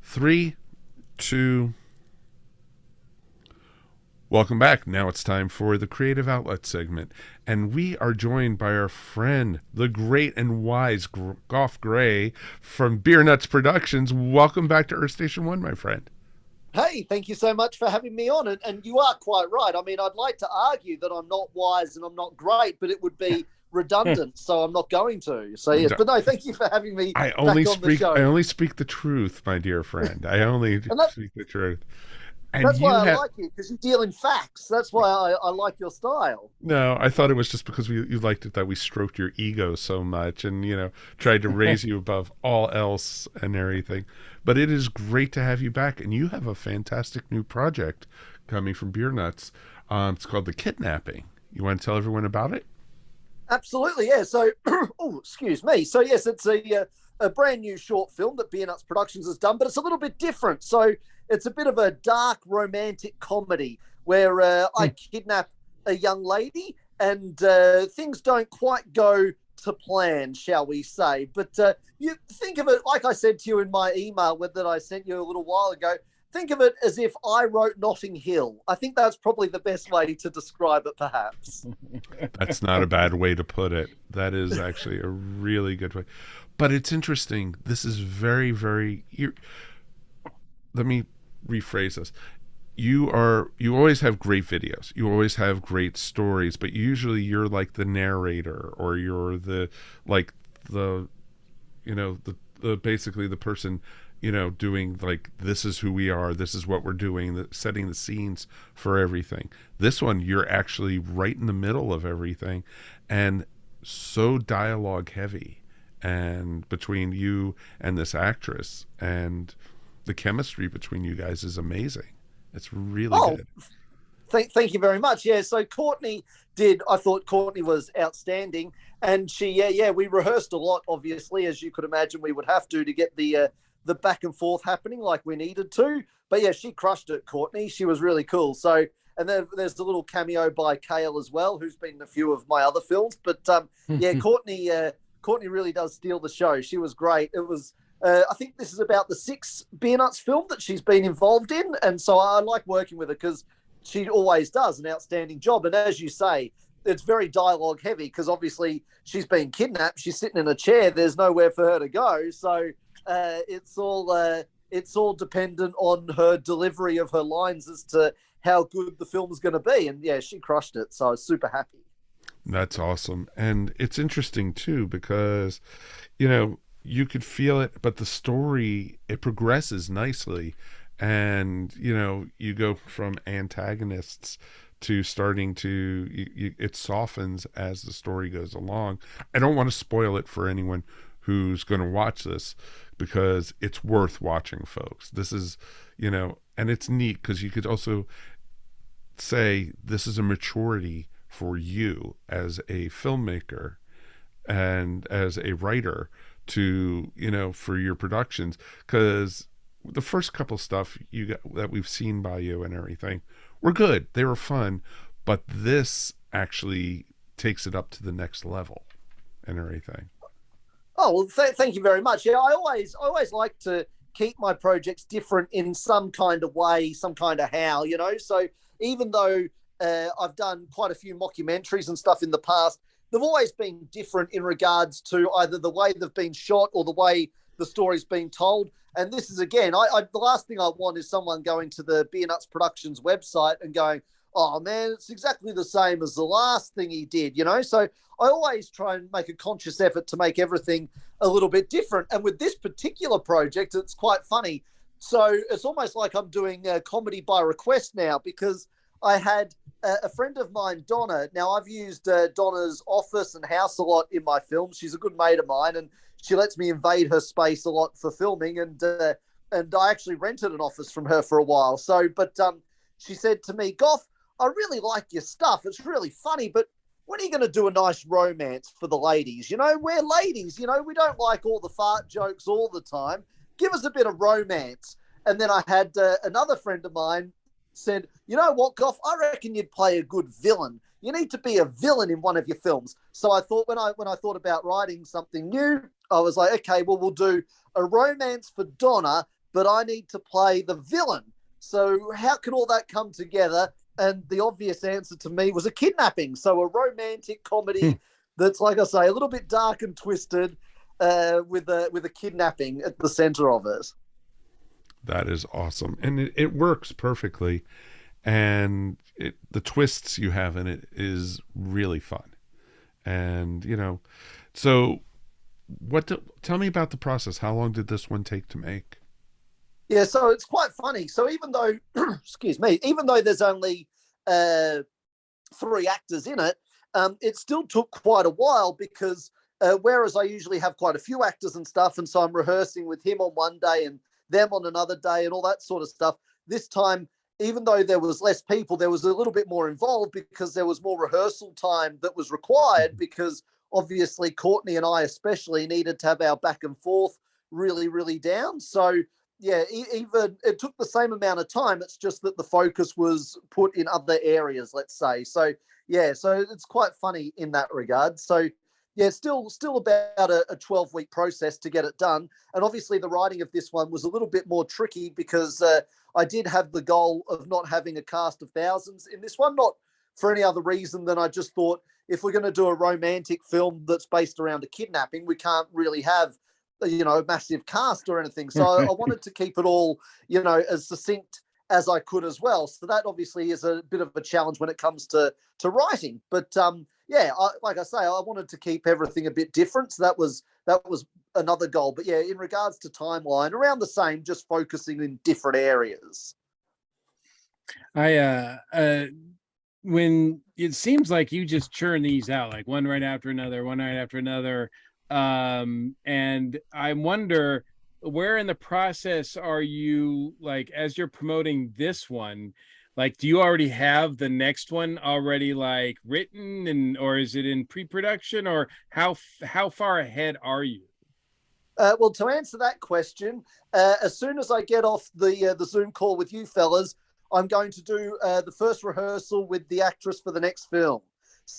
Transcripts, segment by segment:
Three, two. Welcome back. Now it's time for the Creative Outlet segment. And we are joined by our friend, the great and wise Gough Gray from BeerNuts Productions. Welcome back to Earth Station 1, my friend. Hey, thank you so much for having me on. And you are quite right. I mean, I'd like to argue that I'm not wise and I'm not great, but it would be redundant, so I'm not going to. So yes, but no, thank you for having me back on the show. I only speak the truth, my dear friend. I only speak the truth. And that's why I like you, because you deal in facts. That's why I like your style. No, I thought it was just because you liked it that we stroked your ego so much and, tried to raise you above all else and everything. But it is great to have you back. And you have a fantastic new project coming from BeerNuts. It's called The Kidnapping. You want to tell everyone about it? Absolutely, yeah. So, oh, excuse me. So, yes, it's a brand new short film that BeerNuts Productions has done, but it's a little bit different. So it's a bit of a dark romantic comedy where I kidnap a young lady and things don't quite go to plan, shall we say. But you think of it, like I said to you in my email that I sent you a little while ago, think of it as if I wrote Notting Hill. I think that's probably the best way to describe it, perhaps. That's not a bad way to put it. That is actually a really good way. But it's interesting. This is very, very... Let me rephrase this. You always have great videos. You always have great stories, but usually you're like the narrator, or you're the basically the person, doing like, this is who we are, this is what we're doing, setting the scenes for everything. This one, you're actually right in the middle of everything, and so dialogue heavy, and between you and this actress, and the chemistry between you guys is amazing. It's really good. Thank you very much. Yeah, so I thought Courtney was outstanding, and we rehearsed a lot, obviously, as you could imagine we would have to get the back and forth happening like we needed to. But yeah, she crushed it, Courtney. She was really cool. So, and then there's the little cameo by Kale as well, who's been in a few of my other films. But Courtney really does steal the show. She was great. It was, I think this is about the sixth BeerNuts film that she's been involved in. And so I like working with her because she always does an outstanding job. And as you say, it's very dialogue heavy because obviously she's been kidnapped. She's sitting in a chair. There's nowhere for her to go. So it's all dependent on her delivery of her lines as to how good the film's going to be. And yeah, she crushed it. So I was super happy. That's awesome. And it's interesting too, because, you could feel it, but the story, it progresses nicely. And, you go from antagonists to starting to, it softens as the story goes along. I don't want to spoil it for anyone who's going to watch this, because it's worth watching, folks. This is, and it's neat because you could also say this is a maturity for you as a filmmaker and as a writer to, for your productions, because the first couple stuff that we've seen by you and everything were good. They were fun, but this actually takes it up to the next level and everything. Oh, well, thank you very much. Yeah, I always like to keep my projects different in some kind of way, some kind of how, So even though I've done quite a few mockumentaries and stuff in the past, they've always been different in regards to either the way they've been shot or the way the story's been told. And this is, again, the last thing I want is someone going to the BeerNuts Productions website and going, oh, man, it's exactly the same as the last thing he did, So I always try and make a conscious effort to make everything a little bit different. And with this particular project, it's quite funny. So it's almost like I'm doing a comedy by request now, because I had a friend of mine, Donna. Now, I've used Donna's office and house a lot in my films. She's a good mate of mine, and she lets me invade her space a lot for filming. And I actually rented an office from her for a while. So, but she said to me, Gough, I really like your stuff. It's really funny, but when are you going to do a nice romance for the ladies? We're ladies. We don't like all the fart jokes all the time. Give us a bit of romance. And then I had another friend of mine said, you know what, Gough, I reckon you'd play a good villain. You need to be a villain in one of your films. So I thought, when I thought about writing something new, I was like, okay, well, we'll do a romance for Donna, but I need to play the villain. So how can all that come together? And the obvious answer to me was a kidnapping. So a romantic Hmm. comedy that's, like I say, a little bit dark and twisted, with a kidnapping at the center of it. That is awesome, and it works perfectly. And the twists you have in it is really fun. And so tell me about the process. How long did this one take to make? Yeah, so it's quite funny. So even though, excuse me, even though there's only uh, three actors in it, it still took quite a while because whereas I usually have quite a few actors and stuff, and so I'm rehearsing with him on one day and them on another day and all that sort of stuff. This time, even though there was less people, there was a little bit more involved because there was more rehearsal time that was required because obviously Courtney and I especially needed to have our back and forth really, really down. So yeah, even it took the same amount of time. It's just that the focus was put in other areas, let's say. So yeah, so it's quite funny in that regard. So yeah, still about a 12-week process to get it done. And obviously the writing of this one was a little bit more tricky because I did have the goal of not having a cast of thousands in this one, not for any other reason than I just thought if we're going to do a romantic film that's based around a kidnapping, we can't really have a massive cast or anything. So I wanted to keep it all as succinct as I could as well. So that obviously is a bit of a challenge when it comes to writing. But yeah, like I say, I wanted to keep everything a bit different. So that was another goal. But yeah, in regards to timeline, around the same, just focusing in different areas. I when it seems like you just churn these out like one right after another, one right after another. And I wonder where in the process are you, like, as you're promoting this one, like, do you already have the next one already like written, and or is it in pre-production, or how far ahead are you? Well, to answer that question, as soon as I get off the Zoom call with you fellas, I'm going to do the first rehearsal with the actress for the next film.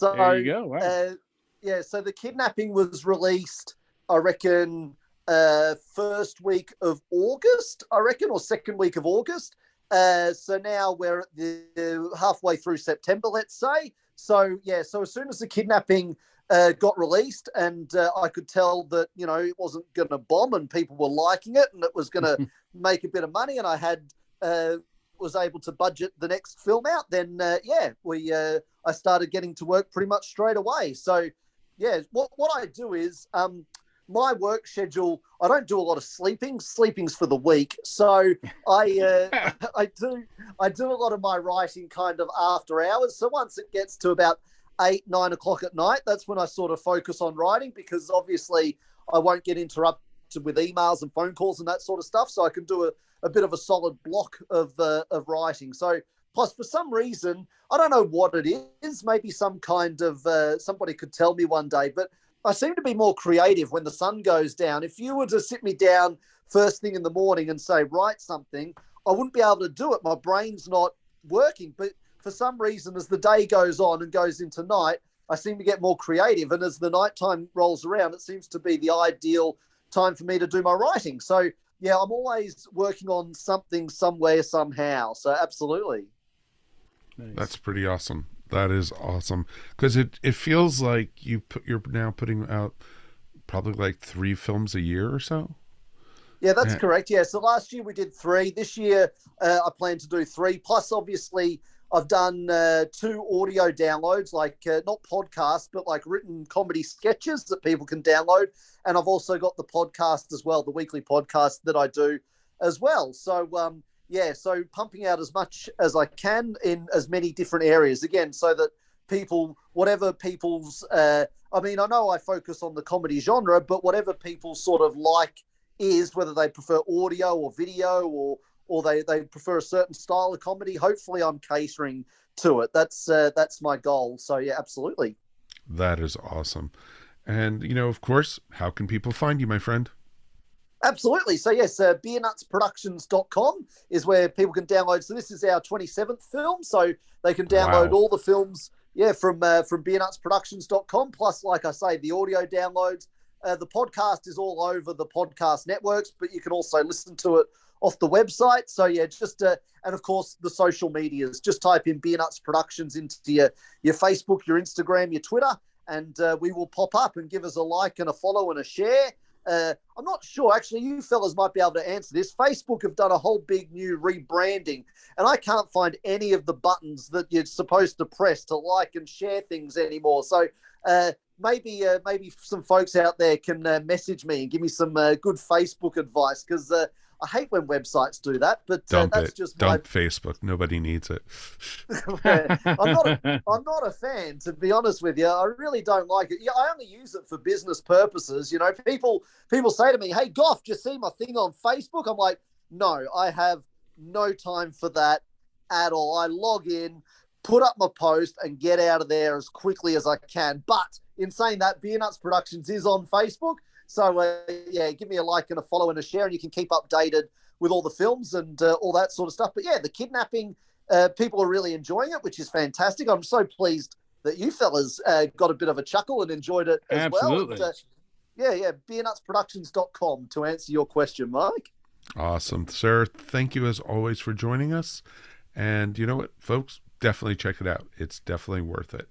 There So, you go. Wow. yeah, so the kidnapping was released, I reckon, first week of August, I reckon, or second week of August. So now we're at the halfway through September, let's say. So yeah, so as soon as the kidnapping got released, and I could tell that it wasn't going to bomb, and people were liking it, and it was going to make a bit of money, and I had was able to budget the next film out. Then yeah, I started getting to work pretty much straight away. So yeah, what I do is my work schedule. I don't do a lot of sleeping. Sleeping's for the weak. So I do a lot of my writing kind of after hours. So once it gets to about 8, 9 o'clock at night, that's when I sort of focus on writing, because obviously I won't get interrupted with emails and phone calls and that sort of stuff. So I can do a bit of a solid block of writing. So plus, for some reason, I don't know what it is. Maybe some kind of somebody could tell me one day, but I seem to be more creative when the sun goes down. If you were to sit me down first thing in the morning and say, write something, I wouldn't be able to do it. My brain's not working. But for some reason, as the day goes on and goes into night, I seem to get more creative. And as the nighttime rolls around, it seems to be the ideal time for me to do my writing. So, yeah, I'm always working on something, somewhere, somehow. So, absolutely. Nice. That's pretty awesome. That is awesome, because it feels like you're now putting out probably like 3 films a year or so. Yeah, that's correct. Yeah, so last year we did 3. This year I plan to do 3. Plus, obviously, I've done 2 audio downloads, like not podcasts, but like written comedy sketches that people can download. And I've also got the podcast as well, the weekly podcast that I do as well. So, yeah, so pumping out as much as I can in as many different areas, again, so that people, whatever people's, I mean, I know I focus on the comedy genre, but whatever people sort of like is, whether they prefer audio or video, or they prefer a certain style of comedy, hopefully I'm catering to it. That's my goal. So yeah, absolutely. That is awesome. And of course, how can people find you, my friend? Absolutely. So yes, BeerNutsProductions.com is where people can download. So this is our 27th film, so they can download Wow. all the films, yeah, from BeerNutsProductions.com. Plus, like I say, the audio downloads. The podcast is all over the podcast networks, but you can also listen to it off the website. So yeah, just and of course the social medias. Just type in BeerNuts Productions into your Facebook, your Instagram, your Twitter, and we will pop up, and give us a like and a follow and a share. I'm not sure, actually, you fellas might be able to answer this. Facebook have done a whole big new rebranding, and I can't find any of the buttons that you're supposed to press to like and share things anymore. So maybe some folks out there can message me and give me some good Facebook advice, because I hate when websites do that, but that's just Dump Facebook. Nobody needs it. I'm not a fan, to be honest with you. I really don't like it. Yeah, I only use it for business purposes. People say to me, "Hey, Gough, do you see my thing on Facebook?" I'm like, no, I have no time for that at all. I log in, put up my post, and get out of there as quickly as I can. But in saying that, BeerNuts Productions is on Facebook. So, yeah, give me a like and a follow and a share, and you can keep updated with all the films and all that sort of stuff. But, yeah, the kidnapping, people are really enjoying it, which is fantastic. I'm so pleased that you fellas got a bit of a chuckle and enjoyed it as Absolutely. well. And, yeah, beernutproductions.com to answer your question, Mike. Awesome, sir. Thank you, as always, for joining us. And you know what, folks? Definitely check it out. It's definitely worth it.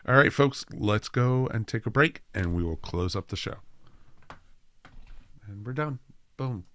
All right, folks, let's go and take a break, and we will close up the show. And we're done. Boom.